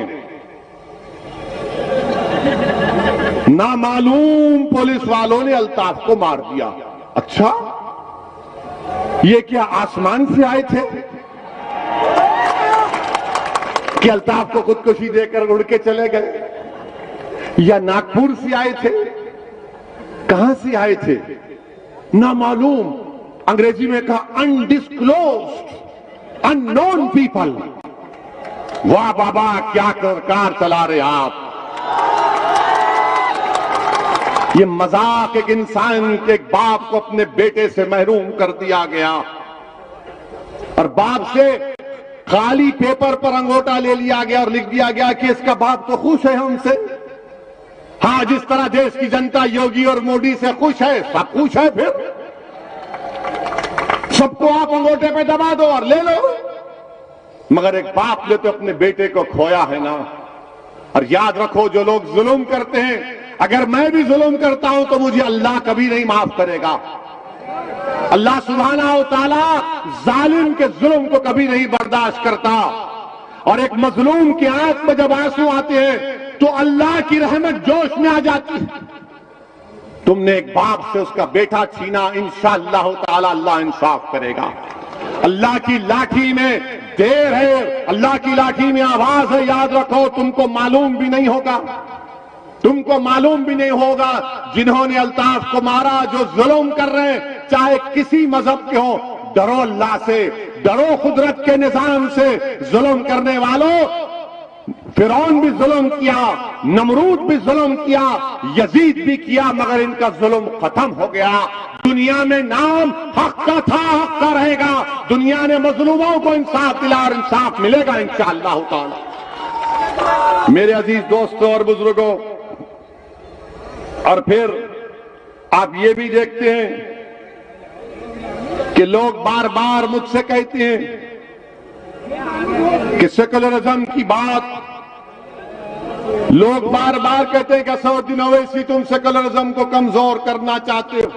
नामालूम पुलिस वालों ने अल्ताफ को मार दिया। अच्छा, ये क्या आसमान से आए थे कि अल्ताफ को खुदकुशी देकर उड़ के चले गए, या नागपुर से आए थे? कहां से आए थे? नामालूम, अंग्रेजी में कहा अनडिस्क्लोज्ड, अननोन पीपल। वाह बाबा, क्या कार चला रहे आप। ये मजाक एक इंसान के एक बाप को अपने बेटे से महरूम कर दिया गया और बाप से खाली पेपर पर अंगूठा ले लिया गया और लिख दिया गया कि इसका बाप तो खुश है हमसे। हाँ, जिस तरह देश की जनता योगी और मोदी से खुश है, सब खुश है। फिर सबको आप अंगूठे पे दबा दो और ले लो। मगर एक बाप ने तो अपने बेटे को खोया है ना। और याद रखो, जो लोग जुल्म करते हैं, अगर मैं भी जुल्म करता हूं तो मुझे अल्लाह कभी नहीं माफ करेगा। अल्लाह सुब्हाना व तआला जालिम के जुल्म को कभी नहीं बर्दाश्त करता। और एक मजलूम की आंख में जब आंसू आते हैं तो अल्लाह की रहमत जोश में आ जाती है। तुमने एक बाप से उसका बेटा छीना, इंशाअल्लाह ताला अल्लाह इंसाफ करेगा। अल्लाह की लाठी में देर है, अल्लाह की लाठी में आवाज है। याद रखो, तुमको मालूम भी नहीं होगा, तुमको मालूम भी नहीं होगा जिन्होंने अल्ताफ को मारा, जो जुल्म कर रहे हैं, चाहे किसी मजहब के हो। डरो अल्लाह से, डरो कुदरत के निजाम से। जुल्म करने वालों, फिरौन भी जुल्म किया, नमरूद भी जुल्म किया, यजीद भी किया, मगर इनका जुल्म खत्म हो गया। दुनिया में नाम हक का था, हक का रहेगा। दुनिया ने मजलूमों को इंसाफ दिला और इंसाफ मिलेगा इंशाअल्लाह ताला। मेरे अजीज दोस्तों और बुजुर्गों, और फिर आप ये भी देखते हैं कि लोग बार बार मुझसे कहते हैं कि सेकुलरिज्म की बात, लोग बार बार कहते हैं कि असदुद्दीन ओवैसी तुम सेकुलरिज्म को कमजोर करना चाहते हो।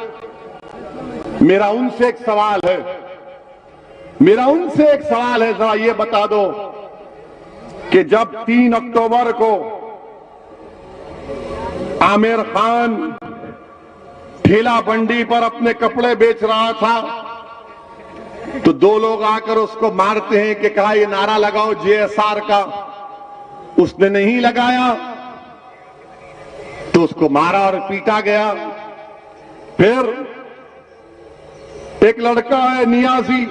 मेरा उनसे एक सवाल है, जरा ये बता दो कि जब 3 अक्टूबर को आमिर खान ठेला बंडी पर अपने कपड़े बेच रहा था तो 2 लोग आकर उसको मारते हैं कि कहा ये नारा लगाओ जेएसआर का। उसने नहीं लगाया तो उसको मारा और पीटा गया। फिर एक लड़का है नियाजी,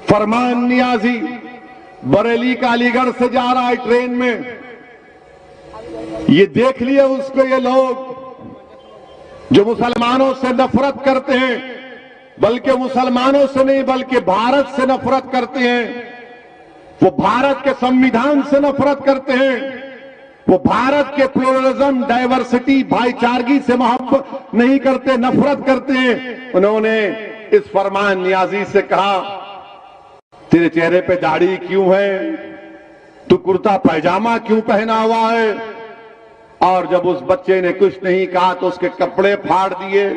फरमान नियाजी, बरेली का अलीगढ़ से जा रहा है ट्रेन में। ये देख लिए उसको ये लोग जो मुसलमानों से नफरत करते हैं, बल्कि मुसलमानों से नहीं बल्कि भारत से नफरत करते हैं। वो भारत के संविधान से नफरत करते हैं। वो भारत के प्लुरलिज्म, डाइवर्सिटी, भाईचारगी से मोहब्बत नहीं करते, नफरत करते हैं। उन्होंने इस फरमान नियाजी से कहा, तेरे चेहरे पे दाढ़ी क्यों है, तू कुर्ता पैजामा क्यों पहना हुआ है। और जब उस बच्चे ने कुछ नहीं कहा तो उसके कपड़े फाड़ दिए।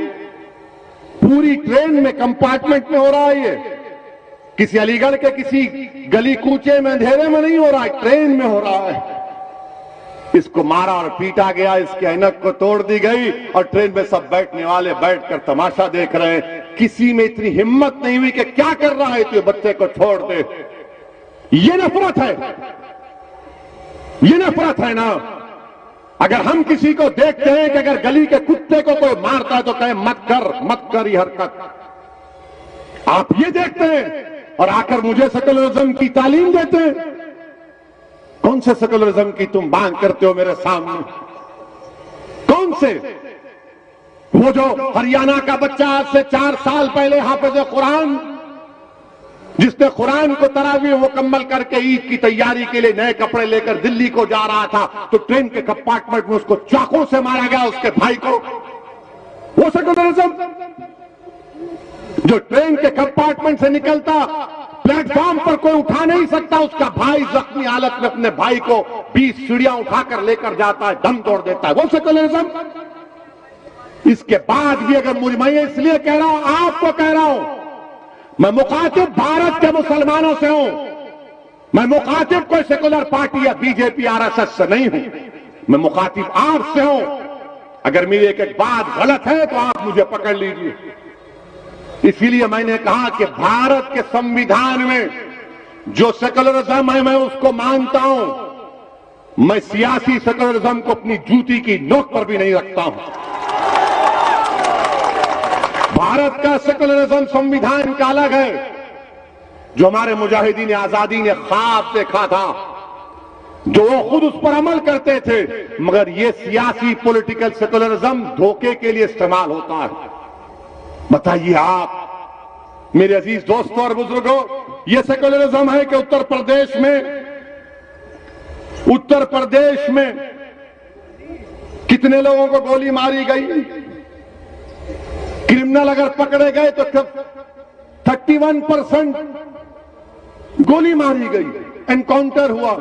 पूरी ट्रेन में, कंपार्टमेंट में हो रहा है ये, किसी अलीगढ़ के किसी गली कूचे में अंधेरे में नहीं हो रहा है, ट्रेन में हो रहा है। इसको मारा और पीटा गया, इसकी ऐनक को तोड़ दी गई और ट्रेन में सब बैठने वाले बैठकर तमाशा देख रहे हैं। किसी में इतनी हिम्मत नहीं हुई कि क्या कर रहा है तो बच्चे को छोड़ दे। ये नफरत है, ये नफरत है ना। अगर हम किसी को देखते हैं कि अगर गली के कुत्ते को कोई मारता है तो कहे मत कर ये हरकत। आप ये देखते हैं और आकर मुझे सेकुलरिज्म की तालीम देते हैं। कौन से सेकुलरिज्म की तुम बात करते हो मेरे सामने? कौन से? वो जो हरियाणा का बच्चा आज से 4 साल पहले हाफिज कुरान, जिसने कुरान को तरावी मुकम्मल करके ईद की तैयारी के लिए नए कपड़े लेकर दिल्ली को जा रहा था तो ट्रेन के कंपार्टमेंट में उसको चाकू से मारा गया, उसके भाई को। वो सेकुलरिज्म जो ट्रेन के कंपार्टमेंट से निकलता, प्लेटफॉर्म पर कोई उठा नहीं सकता, उसका भाई जख्मी हालत में अपने भाई को 20 सीढ़ियां उठाकर लेकर जाता है, दम तोड़ देता है, वो सेकुलरिज्म। इसके बाद भी अगर मैं इसलिए कह रहा हूं, आपको कह रहा हूं, मैं मुखातिब भारत के मुसलमानों से हूं, मैं मुखातिब कोई सेकुलर पार्टी या बीजेपी आरएसएस से नहीं हूं, मैं मुखातिब आपसे हूं। अगर मेरी एक बात गलत है तो आप मुझे पकड़ लीजिए। इसीलिए मैंने कहा कि भारत के संविधान में जो सेकुलरिज्म है मैं उसको मानता हूं। मैं सियासी सेकुलरिज्म को अपनी जूती की नोक पर भी नहीं रखता हूं। भारत का सेकुलरिज्म संविधान का अलग है। जो हमारे मुजाहिदीन आजादी ने ख्वाब देखा था, जो वो खुद उस पर अमल करते थे, मगर ये सियासी पॉलिटिकल सेकुलरिज्म धोखे के लिए इस्तेमाल होता है। बताइए आप मेरे अजीज दोस्तों और बुजुर्गों, ये सेकुलरिज्म है कि उत्तर प्रदेश में कितने लोगों को गोली मारी गई। क्रिमिनल अगर पकड़े गए तो 31% गोली मारी गई, एनकाउंटर हुआ।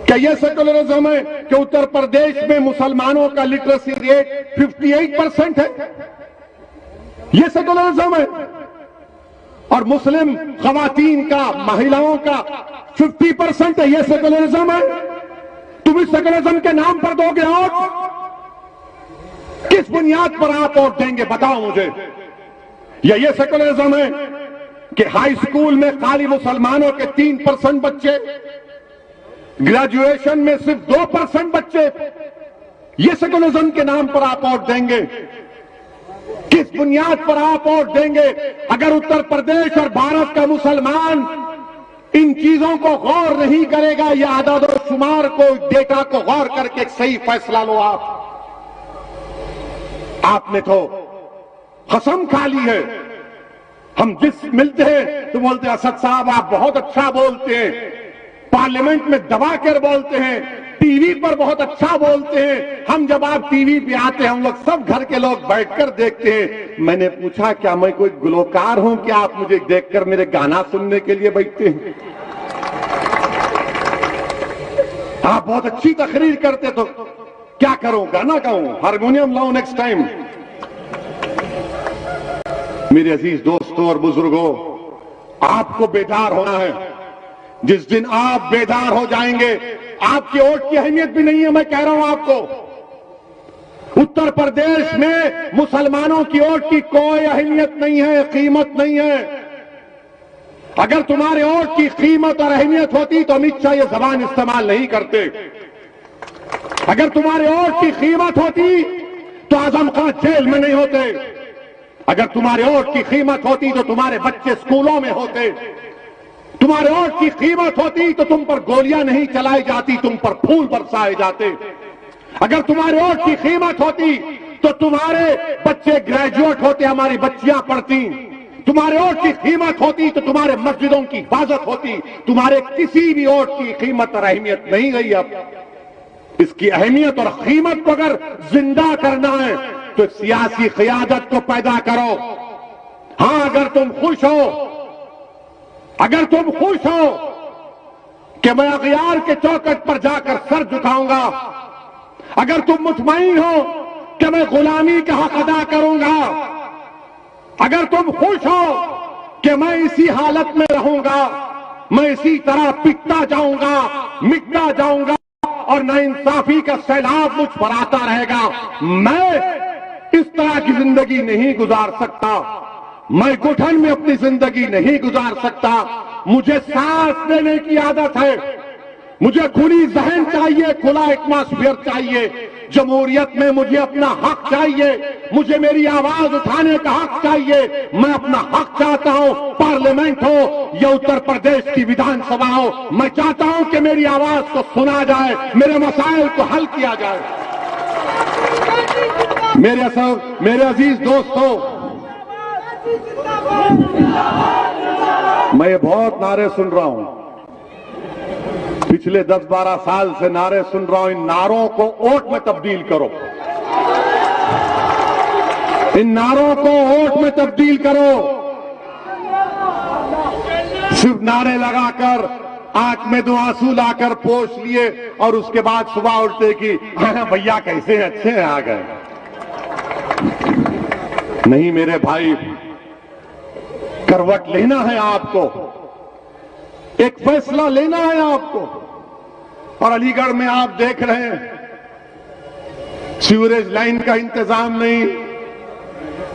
क्या यह सेकुलरिज्म है कि उत्तर प्रदेश में मुसलमानों का लिटरेसी रेट 58% है? यह सेकुलरिज्म है? और मुस्लिम खवातीन का, महिलाओं का 50% है। यह सेकुलरिज्म है? तुम इस सेकुलरिज्म के नाम पर दोगे वोट? किस बुनियाद पर आप वोट देंगे, बताओ मुझे। यह सेकुलरिज्म है कि हाई स्कूल में खाली मुसलमानों के 3% बच्चे, ग्रेजुएशन में सिर्फ 2% बच्चे, ये सेकुलरिज्म के नाम पर आप वोट देंगे? किस बुनियाद पर आप वोट देंगे? अगर उत्तर प्रदेश और भारत का मुसलमान इन चीजों को गौर नहीं करेगा, या आदाद और शुमार को, डेटा को गौर करके एक सही फैसला लो। आपने तो कसम खा ली है। हम जिस मिलते हैं तो बोलते हैं असद साहब आप बहुत अच्छा बोलते हैं, पार्लियामेंट में दबा कर बोलते हैं, टीवी पर बहुत अच्छा बोलते हैं। हम जब आप टीवी पे आते हैं, हम लोग सब घर के लोग बैठकर देखते हैं। मैंने पूछा क्या मैं कोई गुलकार हूं क्या आप मुझे देखकर मेरे गाना सुनने के लिए बैठते हैं? आप बहुत अच्छी तकरीर करते, तो क्या करूं, गाना गाऊं, हारमोनियम लाऊं नेक्स्ट टाइम? मेरे अजीज दोस्तों और बुजुर्गों, आपको बेदार होना है। जिस दिन आप बेदार हो जाएंगे, आपकी वोट की अहमियत भी नहीं है। मैं कह रहा हूं आपको, उत्तर प्रदेश में मुसलमानों की वोट की कोई अहमियत नहीं है, कीमत नहीं है। अगर तुम्हारे वोट की कीमत और अहमियत होती तो अमित शाह ये जबान इस्तेमाल नहीं करते। अगर तुम्हारे वोट की कीमत होती तो आजम खान जेल में नहीं होते। अगर तुम्हारे वोट की कीमत होती तो तुम्हारे बच्चे स्कूलों में होते। तुम्हारे वोट की कीमत होती तो तुम पर गोलियां नहीं चलाई जाती, तुम पर फूल बरसाए जाते। अगर तुम्हारे वोट की कीमत होती तो तुम्हारे बच्चे ग्रेजुएट होते, हमारी बच्चियां पढ़ती। तुम्हारे वोट की कीमत होती तो तुम्हारे मस्जिदों की हिफाजत होती। तुम्हारे किसी भी वोट की कीमत और अहमियत नहीं रही। अब इसकी अहमियत और कीमत को अगर जिंदा करना है तो सियासी क़यादत को पैदा करो। हां, अगर तुम खुश हो कि मैं अगियार के चौखट पर जाकर सर झुकाऊंगा, अगर तुम मुतमईन हो कि मैं गुलामी का हक अदा करूंगा, अगर तुम खुश हो कि मैं इसी हालत में रहूंगा, मैं इसी तरह पिटता जाऊंगा, मिटता जाऊंगा और नाइंसाफी का सैलाब मुझ पर आता रहेगा, मैं इस तरह की जिंदगी नहीं गुजार सकता। मैं घुटन में अपनी जिंदगी नहीं गुजार सकता। मुझे सांस लेने की आदत है, मुझे खुली जहन चाहिए, खुला एटमॉस्फेयर चाहिए। जमहूरियत में मुझे अपना हक चाहिए, मुझे मेरी आवाज उठाने का हक चाहिए। मैं अपना हक चाहता हूं, पार्लियामेंट हो या उत्तर प्रदेश की विधानसभा हो, मैं चाहता हूं कि मेरी आवाज को सुना जाए, मेरे मसाइल को हल किया जाए। मेरे अजीज दोस्तों, मैं बहुत नारे सुन रहा हूं, पिछले 10-12 साल से नारे सुन रहा हूं। इन नारों को वोट में तब्दील करो, इन नारों को वोट में तब्दील करो। सिर्फ नारे लगाकर आंख में 2 आंसू लाकर पोंछ लिए और उसके बाद सुबह उठते कि हाँ भैया कैसे अच्छे हैं, आ गए। नहीं मेरे भाई, करवट लेना है आपको, एक फैसला लेना है आपको। और अलीगढ़ में आप देख रहे हैं, सीवरेज लाइन का इंतजाम नहीं,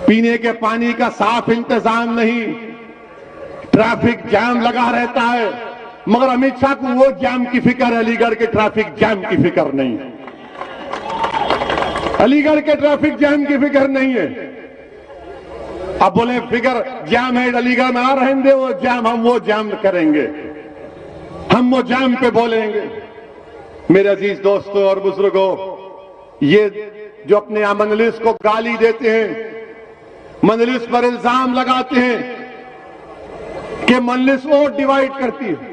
पीने के पानी का साफ इंतजाम नहीं, ट्रैफिक जाम लगा रहता है। मगर अमित शाह को वो जाम की फिक्र है, अलीगढ़ के ट्रैफिक जाम की फिक्र नहीं है। अलीगढ़ के ट्रैफिक जाम की फिक्र नहीं है। अब बोले फिगर जाम है अलीगढ़ में, आ रहें दे वो जाम, हम वो जाम करेंगे, हम वो जाम पे बोलेंगे। मेरे अजीज दोस्तों और बुजुर्गों, ये जो अपने मजलिस को गाली देते हैं, मजलिस पर इल्जाम लगाते हैं कि मजलिस वोट डिवाइड करती है।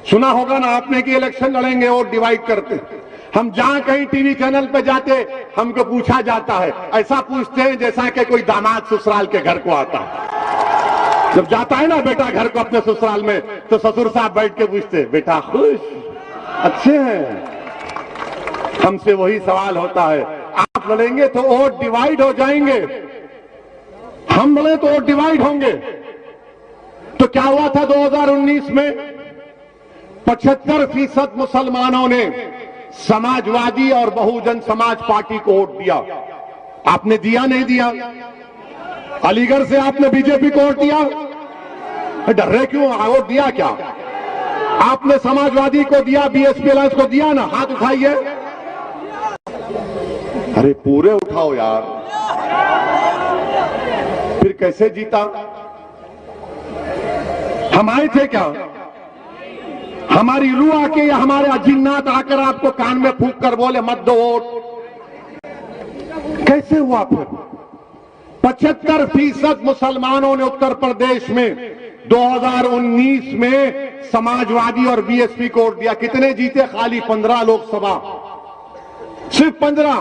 सुना होगा ना आपने कि इलेक्शन लड़ेंगे वोट डिवाइड करते। हम जहां कहीं टीवी चैनल पे जाते, हमको पूछा जाता है, ऐसा पूछते हैं जैसा कि कोई दामाद ससुराल के घर को आता है। जब जाता है ना बेटा घर को अपने ससुराल में, तो ससुर साहब बैठ के पूछते, बेटा खुश, अच्छे हैं? हमसे वही सवाल होता है, आप लड़ेंगे तो वोट डिवाइड हो जाएंगे, हम लड़े तो वोट डिवाइड होंगे। तो क्या हुआ था 2019 में? 75% मुसलमानों ने समाजवादी और बहुजन समाज पार्टी को वोट दिया। आपने दिया नहीं दिया? अलीगढ़ से आपने बीजेपी को वोट दिया? डर रहे क्यों? वोट दिया क्या? आपने समाजवादी को दिया, बीएसपी अलायंस को दिया ना? हाथ उठाइए। अरे पूरे उठाओ यार। फिर कैसे जीता? हम आए थे क्या? हमारी रूह आके या हमारे अजिन्नात आकर आपको कान में फूंक कर बोले मत दो वोट? कैसे हुआ फिर? 75% मुसलमानों ने उत्तर प्रदेश में 2019 में समाजवादी और बीएसपी को वोट दिया। कितने जीते? खाली 15 लोकसभा, सिर्फ 15।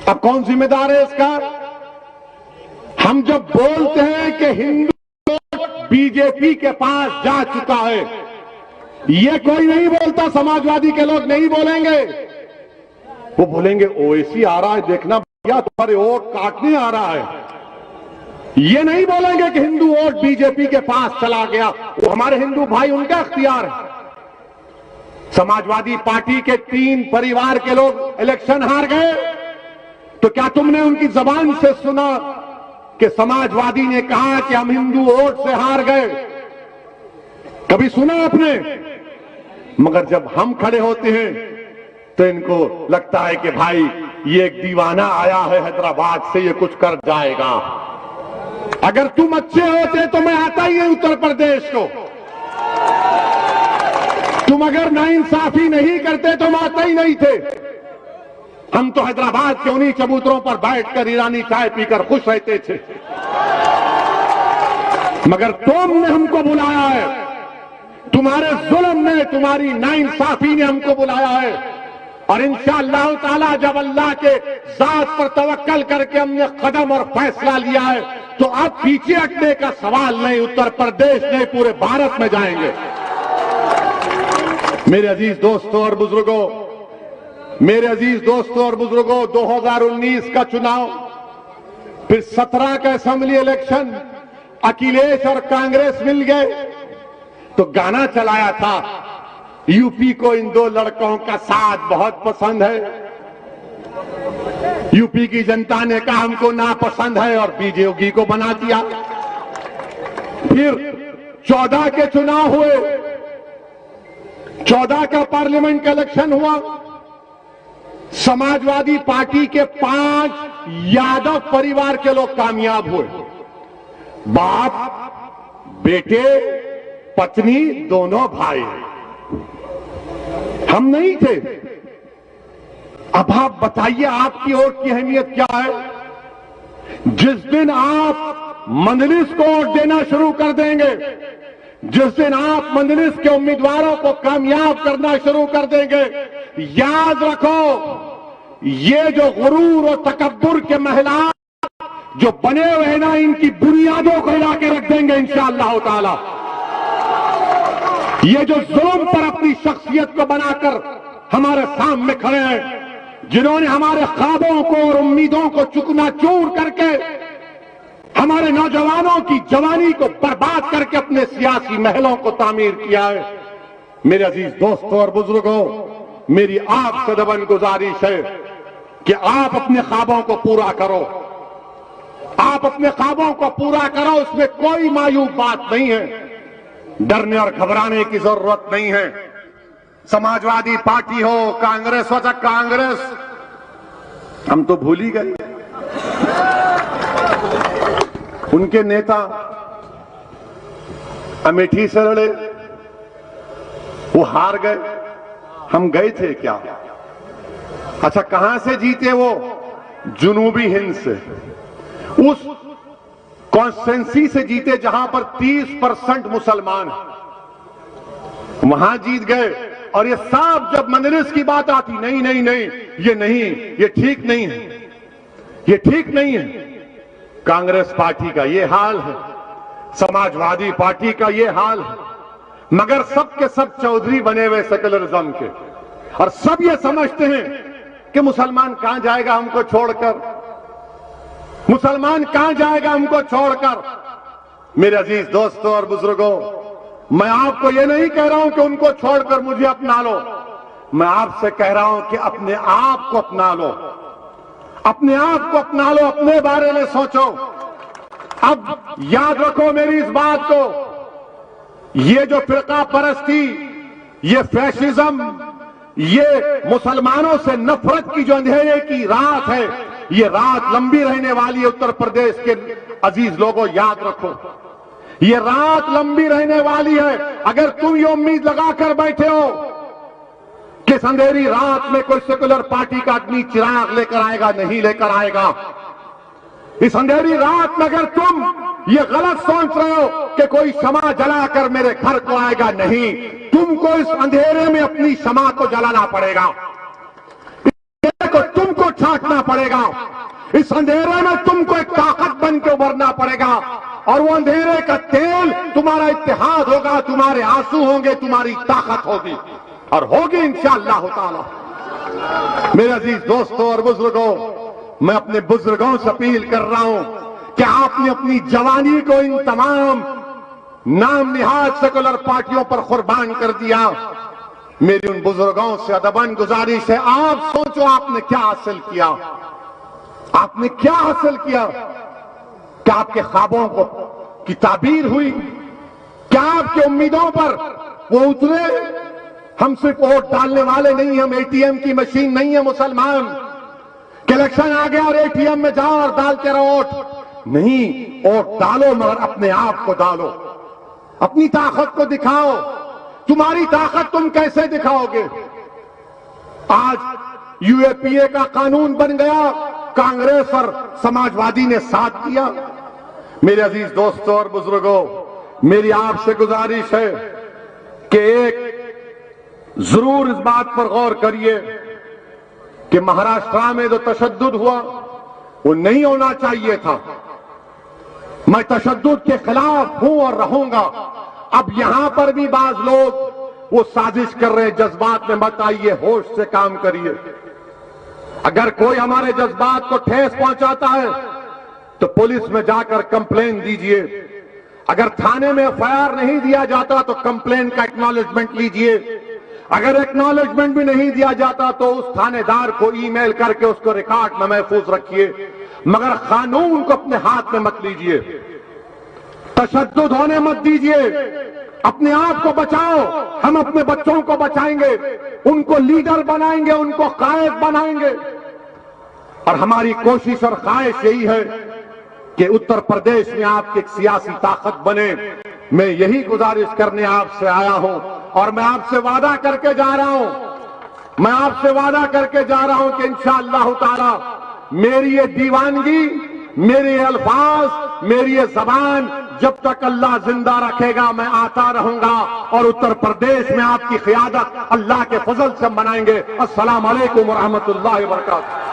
अब कौन जिम्मेदार है इसका? हम जब बोलते हैं कि हिंदू बीजेपी के पास जा चुका है, ये कोई नहीं बोलता, समाजवादी के लोग नहीं बोलेंगे। वो बोलेंगे ओवैसी आ रहा है, देखना भैया तुम्हारे वोट काटने आ रहा है। ये नहीं बोलेंगे कि हिंदू वोट बीजेपी के पास चला गया, वो हमारे हिंदू भाई, उनका इख्तियार है। समाजवादी पार्टी के 3 परिवार के लोग इलेक्शन हार गए, तो क्या तुमने उनकी जबान से सुना कि समाजवादी ने कहा कि हम हिंदू वोट से हार गए? कभी सुना आपने? मगर जब हम खड़े होते हैं तो इनको लगता है कि भाई ये एक दीवाना आया है हैदराबाद से, ये कुछ कर जाएगा। अगर तुम अच्छे होते तो मैं आता ही नहीं उत्तर प्रदेश को। तुम अगर नाइंसाफी नहीं करते तो हम आते ही नहीं थे। हम तो हैदराबाद के उन्हीं चबूतरों पर बैठकर ईरानी चाय पीकर खुश रहते थे। मगर तुमने हमको बुलाया है, तुम्हारे जुल्म ने, तुम्हारी नाइंसाफी ने हमको बुलाया है। और इंशाअल्लाह ताला जब अल्लाह के जात पर तवक्कल करके हमने कदम और फैसला लिया है, तो अब पीछे हटने का सवाल नहीं। उत्तर प्रदेश नहीं, पूरे भारत में जाएंगे। मेरे अजीज दोस्तों और बुजुर्गों, मेरे अजीज दोस्तों और बुजुर्गों, 2019 का चुनाव, फिर 17 का असेंबली इलेक्शन, अखिलेश और कांग्रेस मिल गए तो गाना चलाया था, यूपी को इन 2 लड़कों का साथ बहुत पसंद है। यूपी की जनता ने कहा हमको नापसंद है और बीजेपी को बना दिया। फिर 14 के चुनाव हुए, 14 का पार्लियामेंट का इलेक्शन हुआ। समाजवादी पार्टी के 5 यादव परिवार के लोग कामयाब हुए। बाप, बेटे, पत्नी, दोनों भाई। हम नहीं थे। अब आप बताइए आपकी वोट की अहमियत क्या है? जिस दिन आप मंजलिस को वोट देना शुरू कर देंगे, जिस दिन आप मंजलिस के उम्मीदवारों को कामयाब करना शुरू कर देंगे, याद रखो ये जो गुरूर और तकब्बुर के महिला जो बने हुए हैं ना, इनकी बुनियादों को हिला के रख देंगे इंशाअल्लाह ताला। ये जो जुल्म पर अपनी शख्सियत को बनाकर हमारे सामने खड़े हैं, जिन्होंने हमारे ख्वाबों को और उम्मीदों को चूकना-चूर करके हमारे नौजवानों की जवानी को बर्बाद करके अपने सियासी महलों को तामीर किया है। मेरे अजीज दोस्तों और बुजुर्गों, मेरी आपसे दबन गुजारिश है कि आप अपने ख्वाबों को पूरा करो। आप अपने ख्वाबों को पूरा करो, उसमें कोई मायूब बात नहीं है। डरने और घबराने की जरूरत नहीं है। समाजवादी पार्टी हो, कांग्रेस हो, कांग्रेस हम तो भूल ही गए। उनके नेता अमेठी से लड़े, वो हार गए। हम गए थे क्या? अच्छा, कहां से जीते वो? जुनूबी हिंद से, उस कॉन्स्टिट्यूंसी से जीते जहां पर 30% मुसलमान हैं, वहां जीत गए। और ये साफ जब मंजलिस की बात आती, नहीं नहीं नहीं, ये नहीं, ये ठीक नहीं है, ये ठीक नहीं है। कांग्रेस पार्टी का ये हाल है। समाजवादी पार्टी का ये हाल है, मगर सब के सब चौधरी बने हुए सेकुलरिज्म के, और सब ये समझते हैं कि मुसलमान कहां जाएगा हमको छोड़कर, मुसलमान कहां जाएगा हमको छोड़कर। मेरे अजीज दोस्तों और बुजुर्गों, मैं आपको ये नहीं कह रहा हूं कि उनको छोड़कर मुझे अपना लो, मैं आपसे कह रहा हूं कि अपने आप को अपना लो, अपने आप को अपना लो, अपने बारे में सोचो। अब याद रखो मेरी इस बात को, ये जो फिरका परस्ती, ये फैशिज्म, ये मुसलमानों से नफरत की जो अंधेरे की रात है, ये रात लंबी रहने वाली है। उत्तर प्रदेश के अजीज लोगों, याद रखो, ये रात लंबी रहने वाली है। अगर तुम ये उम्मीद लगाकर बैठे हो कि इस अंधेरी रात में कोई सेकुलर पार्टी का आदमी चिराग लेकर आएगा, नहीं लेकर आएगा। इस अंधेरी रात में अगर तुम ये गलत सोच रहे हो कि कोई शमा जलाकर मेरे घर को आएगा, नहीं, तुमको इस अंधेरे में अपनी शमा को जलाना पड़ेगा, को तुमको छांटना पड़ेगा। इस अंधेरे में तुमको एक ताकत बन के उभरना पड़ेगा, और वो अंधेरे का तेल तुम्हारा इत्तेहाद होगा, तुम्हारे आंसू होंगे, तुम्हारी ताकत होगी, और होगी इंशाअल्लाह ताला। मेरे अजीज दोस्तों और बुजुर्गों, मैं अपने बुजुर्गों से अपील कर रहा हूं कि आपने अपनी जवानी को इन तमाम नाम निहाद सेकुलर पार्टियों पर कुर्बान कर दिया। मेरी उन बुजुर्गों से अदबन गुजारिश है, आप सोचो आपने क्या हासिल किया, आपने क्या हासिल किया? क्या आपके ख्वाबों को की ताबीर हुई? क्या आपकी उम्मीदों पर वो उतरे? हम सिर्फ वोट डालने वाले नहीं, हम एटीएम की मशीन नहीं है मुसलमान, कि इलेक्शन आ गया और एटीएम में जाओ और डालते रहो वोट। नहीं, वोट डालो मगर अपने आप को डालो, अपनी ताकत को दिखाओ। तुम्हारी ताकत तुम कैसे दिखाओगे? आज यूएपीए का कानून बन गया, कांग्रेस और समाजवादी ने साथ दिया। मेरे अजीज दोस्तों और बुजुर्गों, मेरी आपसे गुजारिश है कि एक जरूर इस बात पर गौर करिए कि महाराष्ट्र में जो तशद्दुद हुआ वो नहीं होना चाहिए था। मैं तशद्दुद के खिलाफ हूं और रहूंगा। अब यहां पर भी बाज लोग वो साजिश कर रहे हैं, जज्बात में मत आइए, होश से काम करिए। अगर कोई हमारे जज्बात को ठेस पहुंचाता है तो पुलिस में जाकर कंप्लेन दीजिए। अगर थाने में एफआईआर नहीं दिया जाता तो कंप्लेन का एक्नॉलेजमेंट लीजिए। अगर एक्नॉलेजमेंट भी नहीं दिया जाता तो उस थानेदार को ईमेल करके उसको रिकॉर्ड में महफूज रखिए, मगर कानून को अपने हाथ में मत लीजिए, तशद्दुद होने मत दीजिए। अपने आप को बचाओ, हम अपने बच्चों को बचाएंगे, उनको लीडर बनाएंगे, उनको कायद बनाएंगे। और हमारी कोशिश और ख्वाहिश यही है कि उत्तर प्रदेश में आपकी एक सियासी ताकत बने। मैं यही गुजारिश करने आपसे आया हूं, और मैं आपसे वादा करके जा रहा हूं, मैं आपसे वादा करके जा रहा हूं कि इंशाअल्लाह ताला मेरी ये दीवानगी, मेरे ये अल्फाज, मेरी ये जबान जब तक अल्लाह जिंदा रखेगा मैं आता रहूंगा, और उत्तर प्रदेश में आपकी क़ियादत अल्लाह के फजल से मनाएंगे। अस्सलाम वालेकुम व रहमतुल्लाहि व बरकातहू।